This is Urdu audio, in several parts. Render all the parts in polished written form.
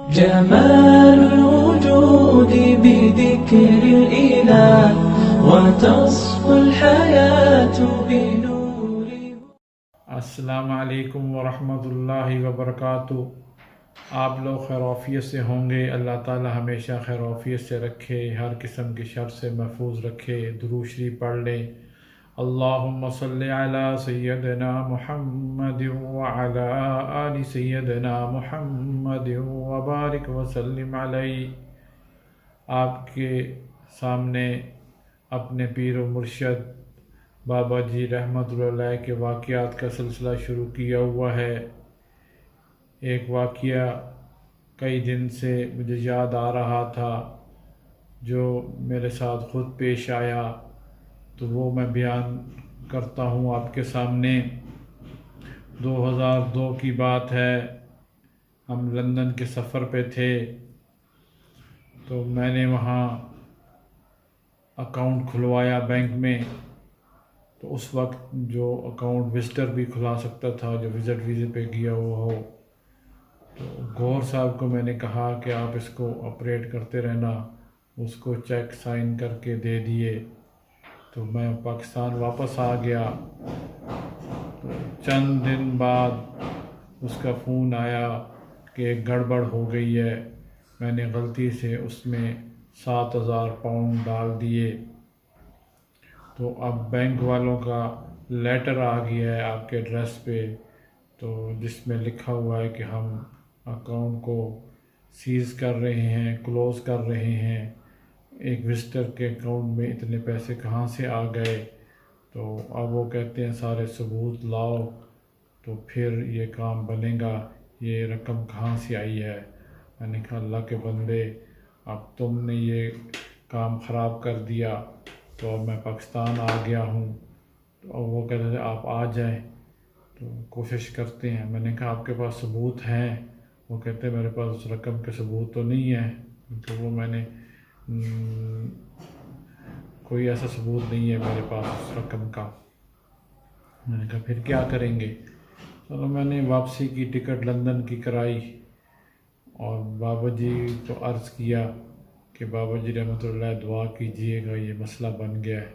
جمال الوجود بذكر الإله وتصفو الحياة بنور. السلام علیکم ورحمۃ اللہ وبرکاتہ. آپ لوگ خیروفیت سے ہوں گے. اللہ تعالی ہمیشہ خیروفیت سے رکھے، ہر قسم کی شر سے محفوظ رکھے. درود شریف پڑھ لیں. اللہم صلی علی سیدنا محمد وعلی آل سیدنا محمد وبارک وسلم علیہ. آپ کے سامنے اپنے پیر و مرشد بابا جی رحمت اللہ علیہ کے واقعات کا سلسلہ شروع کیا ہوا ہے. ایک واقعہ کئی دن سے مجھے یاد آ رہا تھا جو میرے ساتھ خود پیش آیا، تو وہ میں بیان کرتا ہوں آپ کے سامنے. 2002 کی بات ہے. ہم لندن کے سفر پہ تھے، تو میں نے وہاں اکاؤنٹ کھلوایا بینک میں. تو اس وقت جو اکاؤنٹ وزٹر بھی کھلا سکتا تھا، جو وزٹ ویزے پہ گیا ہوا ہو. تو گور صاحب کو میں نے کہا کہ آپ اس کو آپریٹ کرتے رہنا. اس کو چیک سائن کر کے دے دیے. تو میں پاکستان واپس آ گیا. تو چند دن بعد اس کا فون آیا کہ ایک گڑبڑ ہو گئی ہے. میں نے غلطی سے اس میں 7,000 پاؤنڈ ڈال دیے. تو اب بینک والوں کا لیٹر آ گیا ہے آپ کے ایڈریس پہ، تو جس میں لکھا ہوا ہے کہ ہم اکاؤنٹ کو سیز کر رہے ہیں، کلوز کر رہے ہیں. ایک وزٹر کے اکاؤنٹ میں اتنے پیسے کہاں سے آ گئے؟ تو اب وہ کہتے ہیں سارے ثبوت لاؤ تو پھر یہ کام بنے گا. یہ رقم کہاں سے آئی ہے؟ میں نے کہا اللہ کے بندے، اب تم نے یہ کام خراب کر دیا، تو اب میں پاکستان آ گیا ہوں. تو وہ کہتے تھے آپ آ جائیں تو کوشش کرتے ہیں. میں نے کہا آپ کے پاس ثبوت ہیں؟ وہ کہتے ہیں میرے پاس اس رقم کے ثبوت تو نہیں ہے. تو وہ میں نے کوئی ایسا ثبوت نہیں ہے میرے پاس اس رقم کا. میں نے کہا پھر کیا کریں گے؟ چلو میں نے واپسی کی ٹکٹ لندن کی کرائی اور بابا جی کو عرض کیا کہ بابا جی رحمۃ اللہ دعا کیجئے گا، یہ مسئلہ بن گیا ہے.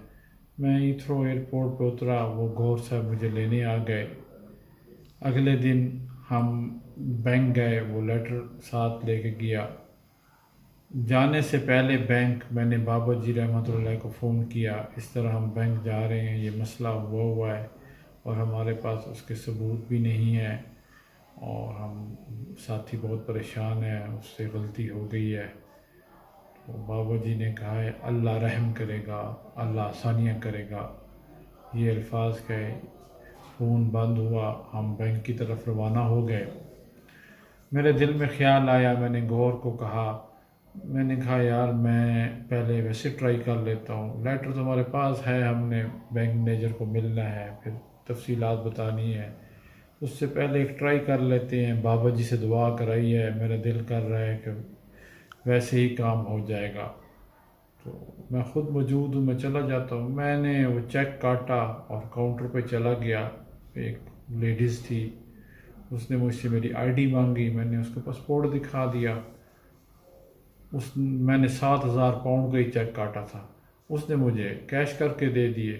میں ہیتھرو ایئرپورٹ پہ اترا، وہ گور صاحب مجھے لینے آ گئے. اگلے دن ہم بینک گئے، وہ لیٹر ساتھ لے کے گیا. جانے سے پہلے بینک میں نے بابا جی رحمۃ اللہ کو فون کیا، اس طرح ہم بینک جا رہے ہیں، یہ مسئلہ ہوا ہے اور ہمارے پاس اس کے ثبوت بھی نہیں ہے اور ہم ساتھی بہت پریشان ہیں، اس سے غلطی ہو گئی ہے. تو بابا جی نے کہا ہے اللہ رحم کرے گا، اللہ آسانیاں کرے گا. یہ الفاظ کہے، فون بند ہوا، ہم بینک کی طرف روانہ ہو گئے. میرے دل میں خیال آیا، میں نے گور کو کہا، میں نے کہا یار میں پہلے ویسے ٹرائی کر لیتا ہوں، لیٹر تو ہمارے پاس ہے، ہم نے بینک مینیجر کو ملنا ہے، پھر تفصیلات بتانی ہے، اس سے پہلے ایک ٹرائی کر لیتے ہیں. بابا جی سے دعا کرائی ہے، میرا دل کر رہا ہے کہ ویسے ہی کام ہو جائے گا. تو میں خود موجود ہوں، میں چلا جاتا ہوں. میں نے وہ چیک کاٹا اور کاؤنٹر پہ چلا گیا. ایک لیڈیز تھی، اس نے مجھ سے میری آئی ڈی مانگی، میں نے اس کو پاسپورٹ دکھا دیا. میں نے 7,000 پاؤنڈ کا ہی چیک کاٹا تھا، اس نے مجھے کیش کر کے دے دیے.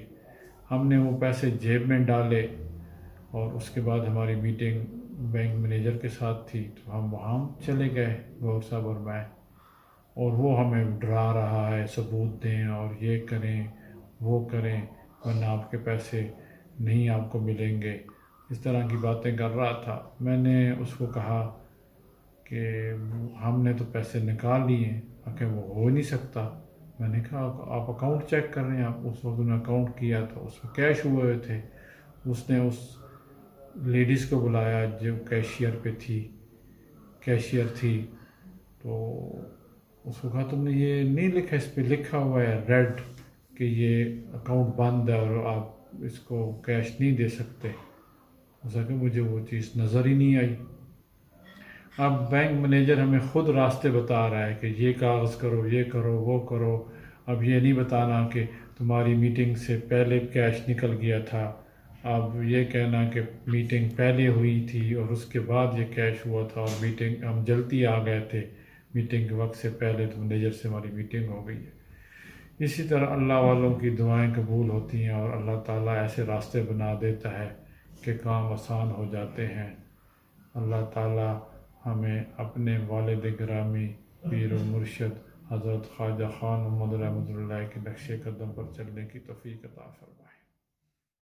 ہم نے وہ پیسے جیب میں ڈالے اور اس کے بعد ہماری میٹنگ بینک مینیجر کے ساتھ تھی، تو ہم وہاں چلے گئے گور صاحب اور میں. اور وہ ہمیں ڈرا رہا ہے ثبوت دیں اور یہ کریں وہ کریں ورنہ آپ کے پیسے نہیں آپ کو ملیں گے، اس طرح کی باتیں کر رہا تھا. میں نے اس کو کہا کہ ہم نے تو پیسے نکال لیے ہیں کہ وہ ہو نہیں سکتا. میں نے کہا آپ اکاؤنٹ چیک کر رہے ہیں؟ آپ اس وقت نے اکاؤنٹ کیا تو اس میں کیش ہوئے ہوئے تھے. اس نے اس لیڈیز کو بلایا جو کیشیئر تھی. تو اس کو کہا تم نے یہ نہیں لکھا، اس پہ لکھا ہوا ہے ریڈ کہ یہ اکاؤنٹ بند ہے اور آپ اس کو کیش نہیں دے سکتے. اس کہ مجھے وہ چیز نظر ہی نہیں آئی. اب بینک مینیجر ہمیں خود راستے بتا رہا ہے کہ یہ کاغذ کرو، یہ کرو، وہ کرو. اب یہ نہیں بتانا کہ تمہاری میٹنگ سے پہلے کیش نکل گیا تھا اب یہ کہنا کہ میٹنگ پہلے ہوئی تھی اور اس کے بعد یہ کیش ہوا تھا اور میٹنگ ہم جلدی آ گئے تھے میٹنگ کے وقت سے پہلے، تو منیجر سے ہماری میٹنگ ہو گئی ہے۔ اسی طرح اللہ والوں کی دعائیں قبول ہوتی ہیں اور اللہ تعالیٰ ایسے راستے بنا دیتا ہے کہ کام آسان ہو جاتے ہیں۔ اللہ تعالیٰ ہمیں اپنے والد گرامی پیر و مرشد حضرت خواجہ خان محمد رحمۃ اللہ کے نقش قدم پر چلنے کی توفیق عطا فرمائے۔